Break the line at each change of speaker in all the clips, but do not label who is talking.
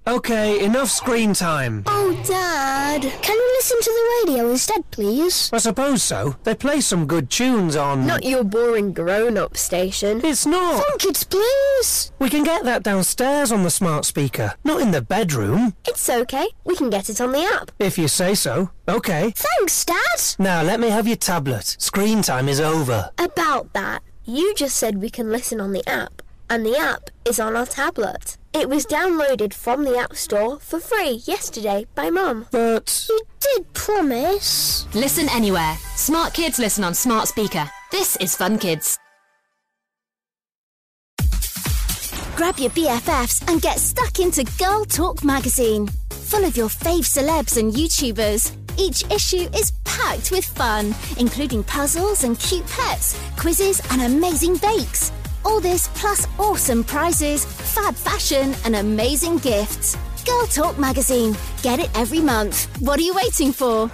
Okay, enough screen time.
Oh, Dad, can we listen to the radio instead, please?
I suppose so. They play some good tunes on...
Not your boring grown-up station.
It's not.
Fun Kids, please.
We can get that downstairs on the smart speaker, not in the bedroom.
It's okay. We can get it on the app.
If you say so. Okay.
Thanks, Dad.
Now, let me have your tablet. Screen time is over.
About that, you just said we can listen on the app, and the app is on our tablet. It was downloaded from the App Store for free yesterday by Mum.
But...
You did promise.
Listen anywhere. Smart kids listen on smart speaker. This is Fun Kids.
Grab your BFFs and get stuck into Girl Talk magazine. Full of your fave celebs and YouTubers. Each issue is packed with fun, including puzzles and cute pets, quizzes and amazing bakes. All this plus awesome prizes, fab fashion and amazing gifts. Girl Talk magazine. Get it every month. What are you waiting for?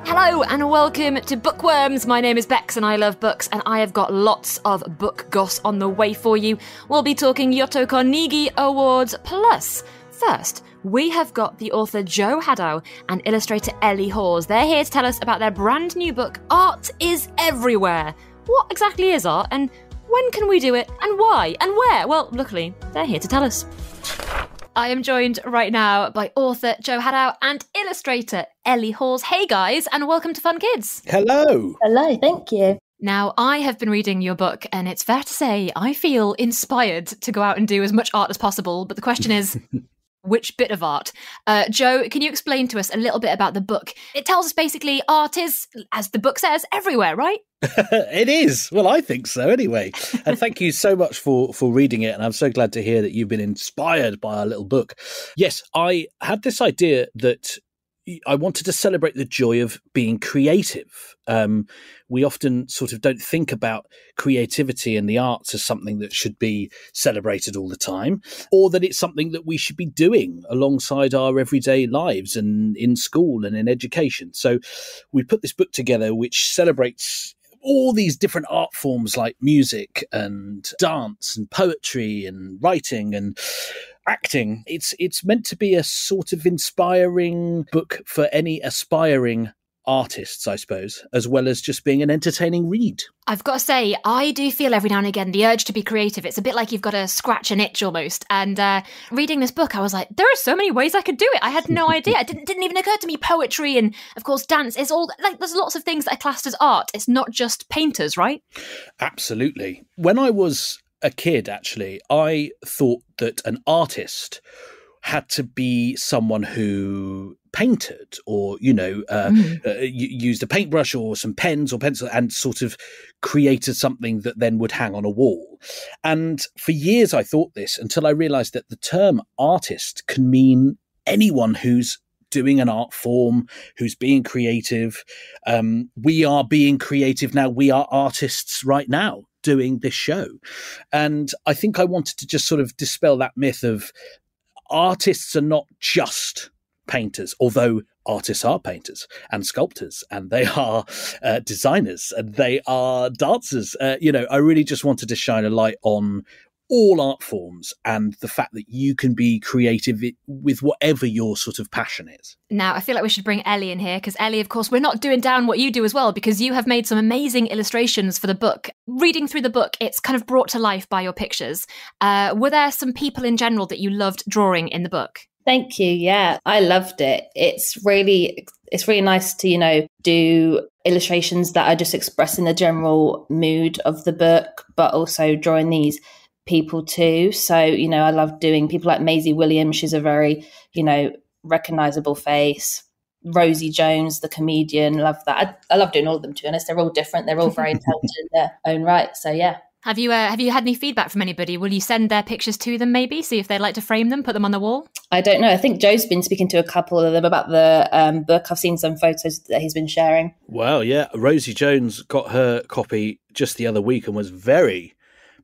Hello and welcome to Bookworms. My name is Bex and I love books, and I have got lots of book goss on the way for you. We'll be talking Yoto Carnegie Awards plus. First, we have got the author Joe Haddow and illustrator Ellie Hawes. They're here to tell us about their brand new book, Art is Everywhere. What exactly is art, and when can we do it, and why, and where? Well, luckily, they're here to tell us. I am joined right now by author Joe Haddow and illustrator Ellie Hawes. Hey guys, and welcome to Fun Kids.
Hello.
Hello, thank you.
Now, I have been reading your book, and it's fair to say I feel inspired to go out and do as much art as possible, but the question is... which bit of art? Joe, can you explain to us a little bit about the book? It tells us basically art is, as the book says, everywhere, right?
It is. Well, I think so anyway. And thank you so much for reading it. And I'm so glad to hear that you've been inspired by our little book. Yes, I had this idea that I wanted to celebrate the joy of being creative. We often sort of don't think about creativity and the arts as something that should be celebrated all the time, or that it's something that we should be doing alongside our everyday lives and in school and in education. So we put this book together which celebrates all these different art forms like music and dance and poetry and writing and acting. It's meant to be a sort of inspiring book for any aspiring artists, I suppose, as well as just being an entertaining read.
I've got to say, I do feel every now and again the urge to be creative. It's a bit like you've got to scratch an itch almost. And reading this book, I was like, there are so many ways I could do it. I had no idea. It didn't even occur to me. Poetry and, of course, dance. It's all like there's lots of things that are classed as art. It's not just painters, right?
Absolutely. When I was a kid, actually, I thought that an artist had to be someone who painted or, used a paintbrush or some pens or pencil and sort of created something that then would hang on a wall. And for years I thought this until I realized that the term artist can mean anyone who's doing an art form, who's being creative. We are being creative now. We are artists right now doing this show. And I think I wanted to just sort of dispel that myth of artists are not just painters, although artists are painters and sculptors and they are designers and they are dancers. I really just wanted to shine a light on all art forms and the fact that you can be creative with whatever your sort of passion is.
Now, I feel like we should bring Ellie in here because Ellie, of course, we're not doing down what you do as well because you have made some amazing illustrations for the book. Reading through the book, it's kind of brought to life by your pictures. Were there some people in general that you loved drawing in the book?
Thank you. Yeah, I loved it. It's really nice to, do illustrations that are just expressing the general mood of the book, but also drawing these people too. So, I love doing people like Maisie Williams. She's a very, recognizable face. Rosie Jones, the comedian, love that. I love doing all of them, to be honest. They're all different. They're all very intelligent in their own right. So, yeah.
Have you had any feedback from anybody? Will you send their pictures to them maybe, see if they'd like to frame them, put them on the wall?
I don't know. I think Joe's been speaking to a couple of them about the book. I've seen some photos that he's been sharing.
Well, yeah. Rosie Jones got her copy just the other week and was very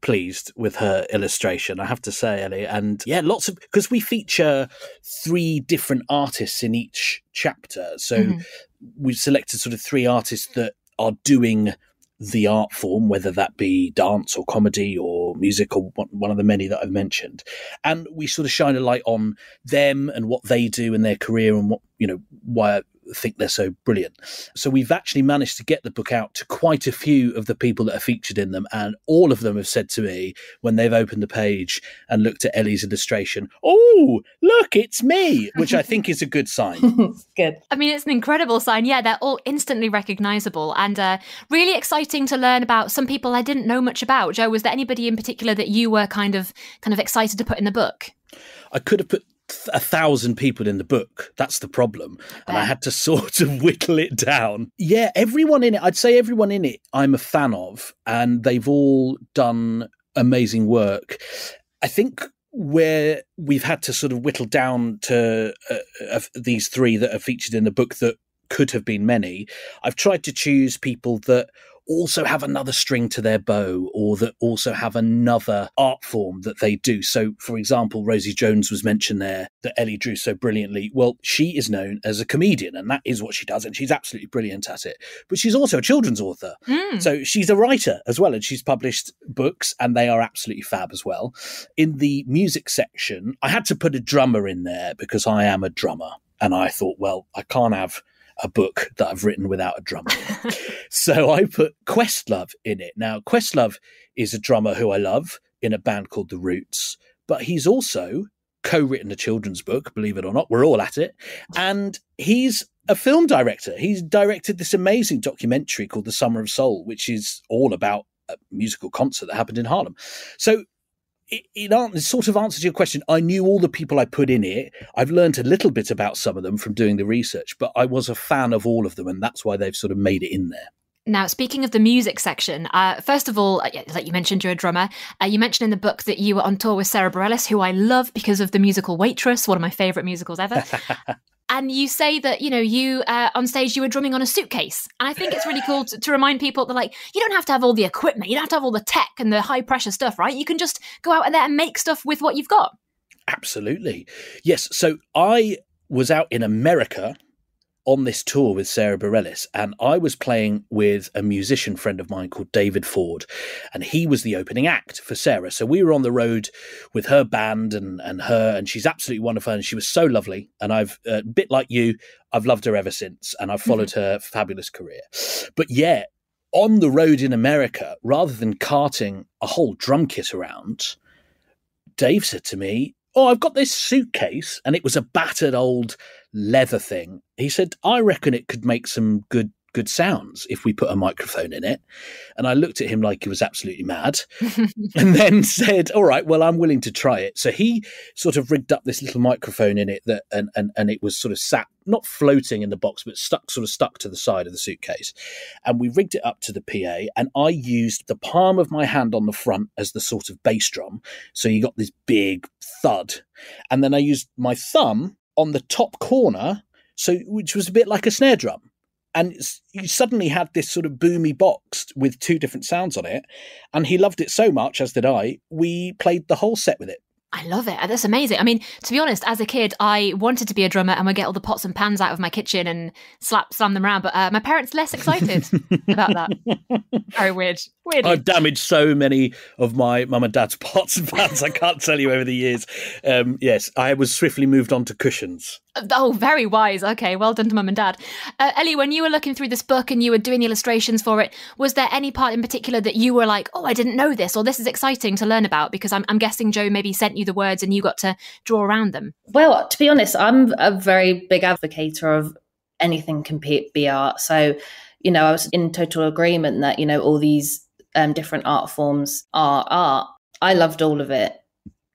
pleased with her illustration, I have to say, Ellie. And yeah, because we feature 3 different artists in each chapter. So we've selected sort of 3 artists that are doing the art form, whether that be dance or comedy or music or one of the many that I've mentioned. And we sort of shine a light on them and what they do in their career and what, why I think they're so brilliant. So we've actually managed to get the book out to quite a few of the people that are featured in them. And all of them have said to me when they've opened the page and looked at Ellie's illustration, "Oh, look, it's me," which I think is a good sign.
Good.
I mean, it's an incredible sign. Yeah, they're all instantly recognisable and really exciting to learn about some people I didn't know much about. Joe, was there anybody in particular that you were kind of excited to put in the book?
I could have put 1,000 people in the book. That's the problem. And I had to sort of whittle it down. Yeah, everyone in it, I'd say everyone in it I'm a fan of, and they've all done amazing work. I think where we've had to sort of whittle down to these three that are featured in the book that could have been many, I've tried to choose people that also have another string to their bow or that also have another art form that they do. So, for example, Rosie Jones was mentioned there that Ellie drew so brilliantly. Well, she is known as a comedian and that is what she does and she's absolutely brilliant at it. But she's also a children's author. So she's a writer as well and she's published books and they are absolutely fab as well. In the music section, I had to put a drummer in there because I am a drummer and I thought, well, I can't have a book that I've written without a drummer. So I put Questlove in it. Now, Questlove is a drummer who I love in a band called The Roots, but he's also co-written a children's book, believe it or not. We're all at it. And he's a film director. He's directed this amazing documentary called The Summer of Soul, which is all about a musical concert that happened in Harlem. So it sort of answers your question. I knew all the people I put in it. I've learned a little bit about some of them from doing the research, but I was a fan of all of them, and that's why they've sort of made it in there.
Now, speaking of the music section, first of all, like you mentioned, you're a drummer. You mentioned in the book that you were on tour with Sarah Bareilles, who I love because of the musical Waitress, one of my favourite musicals ever. And you say that, you on stage, you were drumming on a suitcase. And I think it's really cool to remind people that, you don't have to have all the equipment. You don't have to have all the tech and the high pressure stuff, right? You can just go out there and make stuff with what you've got.
Absolutely. Yes. So I was out in America on this tour with Sarah Bareilles, and I was playing with a musician friend of mine called David Ford, and he was the opening act for Sarah. So we were on the road with her band and her, and she's absolutely wonderful, and she was so lovely. And I've, a bit like you, I've loved her ever since, and I've followed her fabulous career. But yeah, on the road in America, rather than carting a whole drum kit around, Dave said to me, "Oh, I've got this suitcase," and it was a battered old leather thing. He said, "I reckon it could make some good sounds if we put a microphone in it." And I looked at him like he was absolutely mad and then said, "All right, well, I'm willing to try it." So he sort of rigged up this little microphone in it that and it was sort of sat, not floating in the box, but stuck to the side of the suitcase. And we rigged it up to the PA, and I used the palm of my hand on the front as the sort of bass drum. So you got this big thud. And then I used my thumb on the top corner, which was a bit like a snare drum. And you suddenly had this sort of boomy box with two different sounds on it. And he loved it so much, as did I, we played the whole set with it.
I love it. That's amazing. I mean, to be honest, as a kid, I wanted to be a drummer and would get all the pots and pans out of my kitchen and slam them around. But my parents less excited about that. Very weird.
I've damaged so many of my mum and dad's pots and pans. I can't tell you over the years. Yes, I was swiftly moved on to cushions.
Oh, very wise. Okay, well done to mum and dad. Ellie, when you were looking through this book and you were doing the illustrations for it, was there any part in particular that you were like, "Oh, I didn't know this," or "This is exciting to learn about"? Because I'm guessing Joe maybe sent you the words and you got to draw around them.
Well, to be honest, I'm a very big advocate of anything can be art. So, I was in total agreement that, all these different art forms are art. I loved all of it.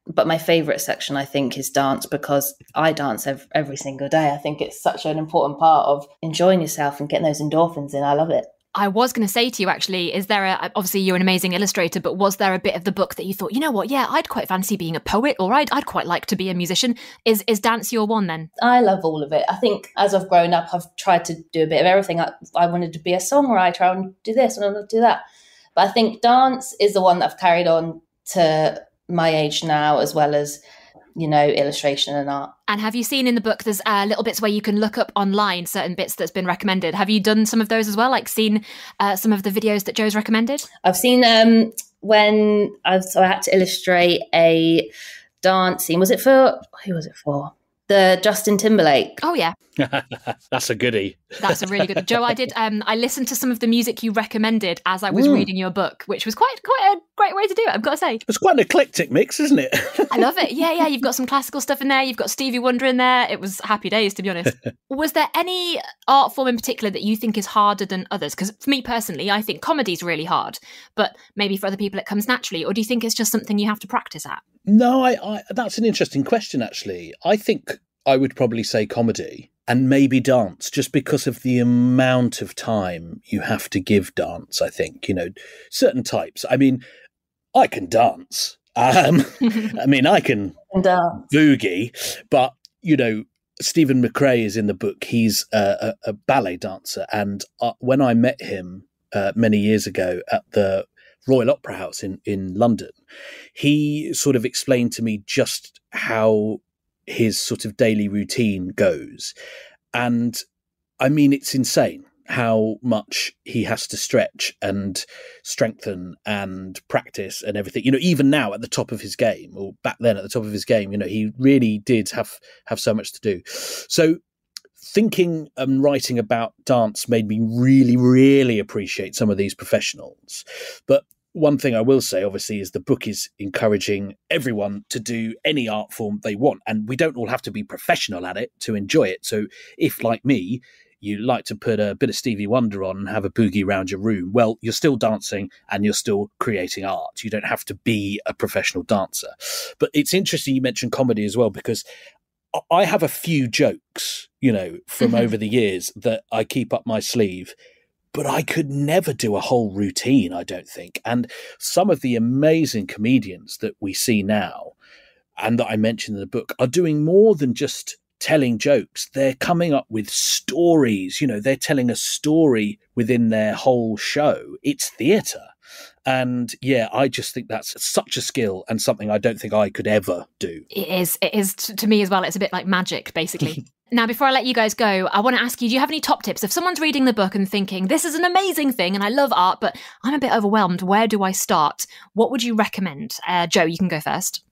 But my favourite section, I think, is dance, because I dance every single day. I think it's such an important part of enjoying yourself and getting those endorphins in. I love it.
I was going to say to you, actually, is there obviously you're an amazing illustrator, but was there a bit of the book that you thought, you know what, yeah, I'd quite fancy being a poet, or I'd quite like to be a musician? Is dance your one then?
I love all of it. I think as I've grown up, I've tried to do a bit of everything. I wanted to be a songwriter, I wanted to do this, and I wanted to do that. But I think dance is the one that I've carried on to my age now, as well as illustration and art.
And have you seen in the book, there's little bits where you can look up online certain bits that's been recommended. Have you done some of those as well? Like seen some of the videos that Joe's recommended?
I've seen when I had to illustrate a dance scene. Who was it for? The Justin Timberlake.
Oh, yeah.
That's a goodie.
That's a really good one. Joe, I listened to some of the music you recommended as I was reading your book, which was quite a great way to do it, I've got to say.
It's quite an eclectic mix, isn't it?
I love it. Yeah. You've got some classical stuff in there. You've got Stevie Wonder in there. It was happy days, to be honest. Was there any art form in particular that you think is harder than others? Because for me personally, I think comedy is really hard, but maybe for other people it comes naturally. Or do you think it's just something you have to practice at?
No, that's an interesting question, actually. I think I would probably say comedy and maybe dance, just because of the amount of time you have to give dance, I think, certain types. I mean, I can dance. I can boogie, but, Stephen McRae is in the book. He's a ballet dancer. And when I met him many years ago at the Royal Opera House in London, he sort of explained to me just how his sort of daily routine goes. And I mean, it's insane how much he has to stretch and strengthen and practice and everything. Even now at the top of his game, or back then at the top of his game, he really did have so much to do. So thinking and writing about dance made me really, really appreciate some of these professionals. But one thing I will say, obviously, is the book is encouraging everyone to do any art form they want. And we don't all have to be professional at it to enjoy it. So if, like me, you like to put a bit of Stevie Wonder on and have a boogie around your room, well, you're still dancing and you're still creating art. You don't have to be a professional dancer. But it's interesting you mentioned comedy as well, because I have a few jokes, from over the years that I keep up my sleeve. But I could never do a whole routine, I don't think. And some of the amazing comedians that we see now, and that I mentioned in the book, are doing more than just telling jokes. They're coming up with stories. They're telling a story within their whole show. It's theatre. And yeah, I just think that's such a skill and something I don't think I could ever do. It
is to me as well. It's a bit like magic, basically. Now, before I let you guys go, I want to ask you, do you have any top tips? If someone's reading the book and thinking, this is an amazing thing and I love art, but I'm a bit overwhelmed, where do I start? What would you recommend? Joe, you can go first.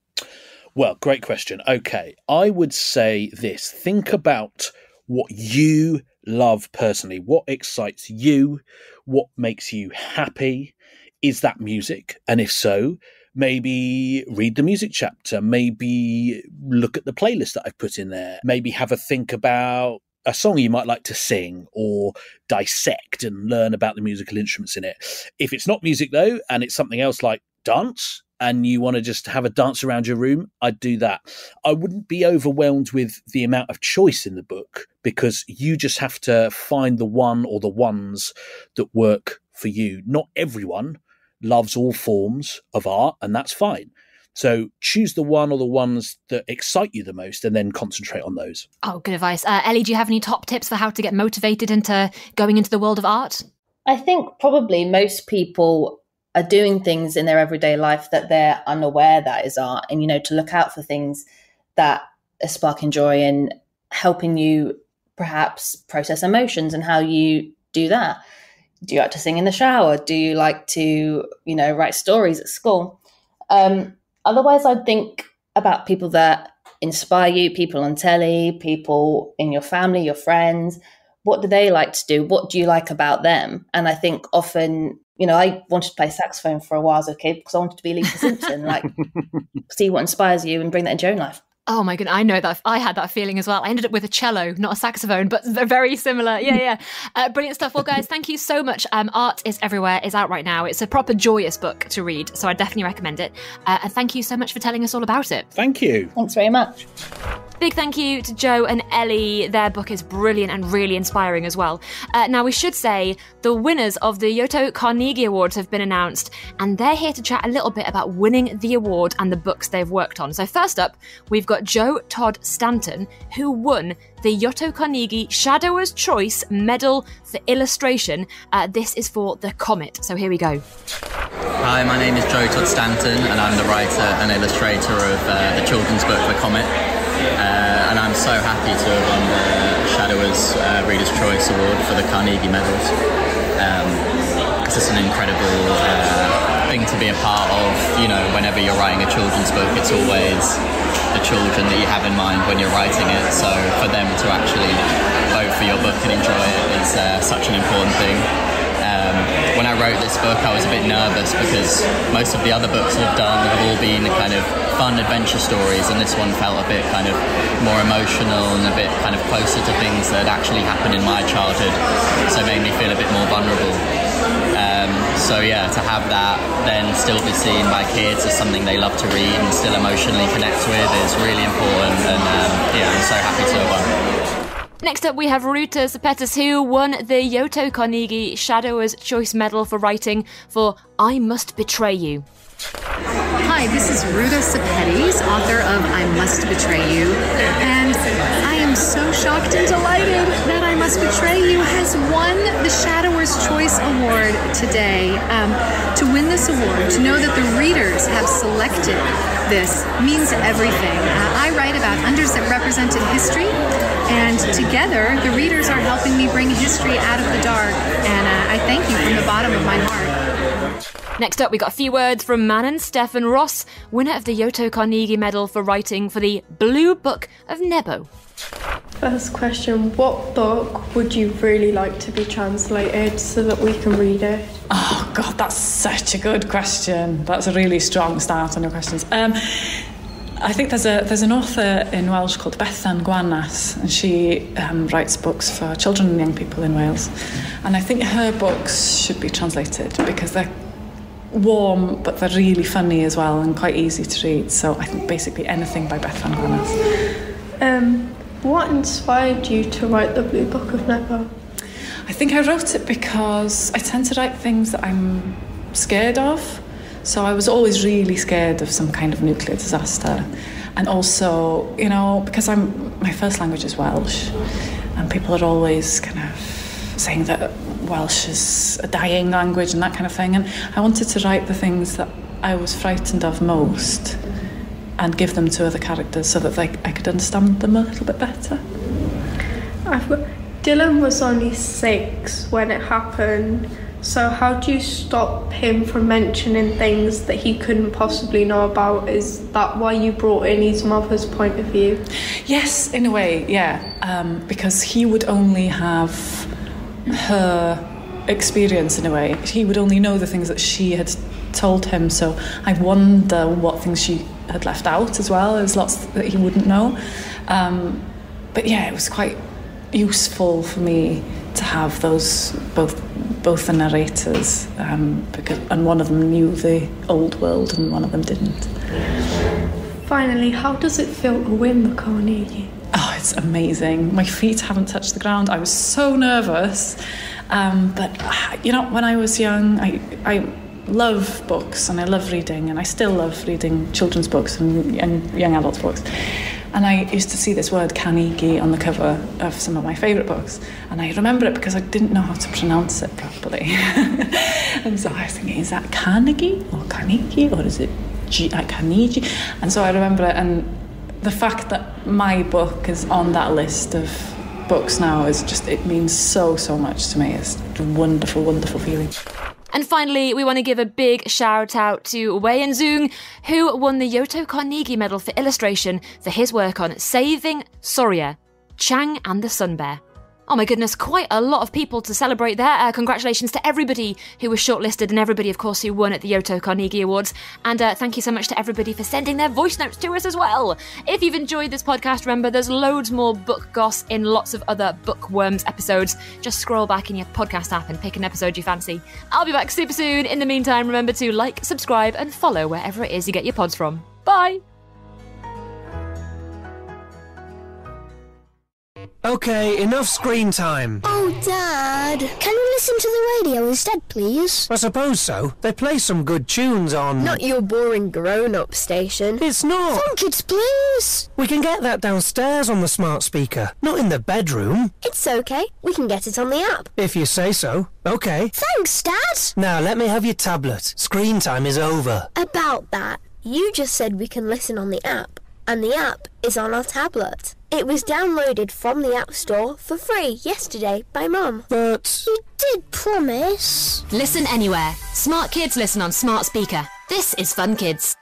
Well, great question. Okay, I would say this. Think about what you love personally. What excites you? What makes you happy? Is that music? And if so, maybe read the music chapter, maybe look at the playlist that I've put in there, maybe have a think about a song you might like to sing or dissect and learn about the musical instruments in it. If it's not music though, and it's something else like dance, and you want to just have a dance around your room, I'd do that. I wouldn't be overwhelmed with the amount of choice in the book, because you just have to find the one or the ones that work for you. Not everyone loves all forms of art, and that's fine. So choose the one or the ones that excite you the most and then concentrate on those. Oh,
good advice. Ellie, do you have any top tips for how to get motivated into going into the world of art?
I think probably most people are doing things in their everyday life that they're unaware that is art, and, to look out for things that are sparking joy and helping you perhaps process emotions and how you do that. Do you like to sing in the shower? Do you like to, write stories at school? Otherwise, I'd think about people that inspire you, people on telly, people in your family, your friends. What do they like to do? What do you like about them? And I think often, I wanted to play saxophone for a while as a kid because I wanted to be Lisa Simpson, see what inspires you and bring that into your own life.
Oh my goodness, I know that. I had that feeling as well. I ended up with a cello, not a saxophone, but they're very similar. Yeah. Brilliant stuff. Well, guys, thank you so much. Art is Everywhere is out right now. It's a proper joyous book to read, so I definitely recommend it. And thank you so much for telling us all about it.
Thank you.
Thanks very much.
Big thank you to Joe and Ellie. Their book is brilliant and really inspiring as well. Now, we should say the winners of the Yoto Carnegie Awards have been announced, and they're here to chat a little bit about winning the award and the books they've worked on. So first up, we've got Joe Todd Stanton, who won the Yoto Carnegie Shadowers' Choice Medal for Illustration. This is for The Comet. So here we go.
Hi, my name is Joe Todd Stanton, and I'm the writer and illustrator of the children's book The Comet. And I'm so happy to have won the Shadowers Reader's Choice Award for the Carnegie Medals. It's just an incredible thing to be a part of. You know, whenever you're writing a children's book, it's always the children that you have in mind when you're writing it. So for them to actually vote for your book and enjoy it is such an important thing. When I wrote this book, I was a bit nervous because most of the other books I've done have all been kind of fun adventure stories, and this one felt a bit kind of more emotional and a bit kind of closer to things that had actually happened in my childhood, so it made me feel a bit more vulnerable. So yeah, to have that then still be seen by kids as something they love to read and still emotionally connect with is really important, and yeah, I'm so happy to have won.
Next up, we have Ruta Sepetis, who won the Yoto Carnegie Shadowers' Choice Medal for writing for I Must Betray You.
Hi, this is Ruta Sepetis, author of I Must Betray You, and I am so shocked and delighted that I Must Betray You has won the Shadowers' Choice Award today. To win this award, to know that the readers have selected this means everything. I write about underrepresented history, and together the readers are helping me bring history out of the dark, and I thank you from the bottom of my heart.
Next up, we got a few words from Manon Stefan Ross, winner of the Yoto Carnegie Medal for writing for the Blue Book of Nebo.
First question, what book would you really like to be translated so that we can read it?
Oh God, that's such a good question. That's a really strong start on your questions. I think there's an author in Welsh called Bethan Gwanas, and she writes books for children and young people in Wales. And I think her books should be translated because they're warm, but they're really funny as well and quite easy to read. So I think basically anything by Bethan Gwanas.
What inspired you to write the Blue Book of Nebo?
I think I wrote it because I tend to write things that I'm scared of. So I was always really scared of some kind of nuclear disaster. And also, you know, because my first language is Welsh, and people are always kind of saying that Welsh is a dying language and that kind of thing. And I wanted to write the things that I was frightened of most and give them to other characters so that I could understand them a little bit better.
Dylan was only 6 when it happened. So how do you stop him from mentioning things that he couldn't possibly know about? Is that why you brought in his mother's point of view?
Yes, in a way, yeah. Because he would only have her experience in a way. He would only know the things that she had told him. So I wonder what things she had left out as well. There's lots that he wouldn't know. But yeah, it was quite useful for me to have those both the narrators, and one of them knew the old world and one of them didn't.
Finally, how does it feel to win the Carnegie?
Oh, it's amazing. My feet haven't touched the ground. I was so nervous. But, you know, when I was young, I love books and I love reading, and I still love reading children's books and young adults' books. And I used to see this word Carnegie on the cover of some of my favourite books. And I remember it because I didn't know how to pronounce it properly. And so I was thinking, is that Carnegie or Carnegie, or is it Carnegie? And so I remember it, and the fact that my book is on that list of books now is just, it means so much to me. It's a wonderful, wonderful feeling.
And finally, we want to give a big shout out to Wei Zung, who won the Yoto Carnegie Medal for illustration for his work on Saving Soria, Chang and the Sun Bear. Oh my goodness, quite a lot of people to celebrate there. Congratulations to everybody who was shortlisted and everybody, of course, who won at the Yoto Carnegie Awards. And thank you so much to everybody for sending their voice notes to us as well. If you've enjoyed this podcast, remember there's loads more book goss in lots of other Bookworms episodes. Just scroll back in your podcast app and pick an episode you fancy. I'll be back super soon. In the meantime, remember to like, subscribe and follow wherever it is you get your pods from. Bye!
Okay, enough screen time.
Oh, Dad, can we listen to the radio instead, please?
I suppose so. They play some good tunes on...
Not your boring grown-up station.
It's not.
Fun Kids, please.
We can get that downstairs on the smart speaker, not in the bedroom.
It's okay. We can get it on the app.
If you say so. Okay.
Thanks, Dad.
Now let me have your tablet. Screen time is over.
About that, you just said we can listen on the app, and the app is on our tablet. It was downloaded from the App Store for free yesterday by Mum.
But...
You did promise.
Listen anywhere. Smart kids listen on smart speaker. This is Fun Kids.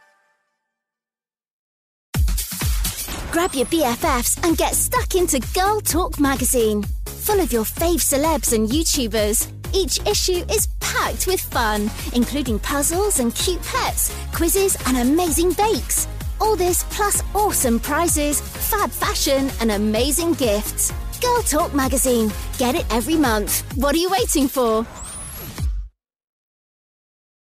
Grab your BFFs and get stuck into Girl Talk magazine. Full of your fave celebs and YouTubers. Each issue is packed with fun, including puzzles and cute pets, quizzes and amazing bakes. All this plus awesome prizes, fab fashion and amazing gifts. Girl Talk magazine. Get it every month. What are you waiting for?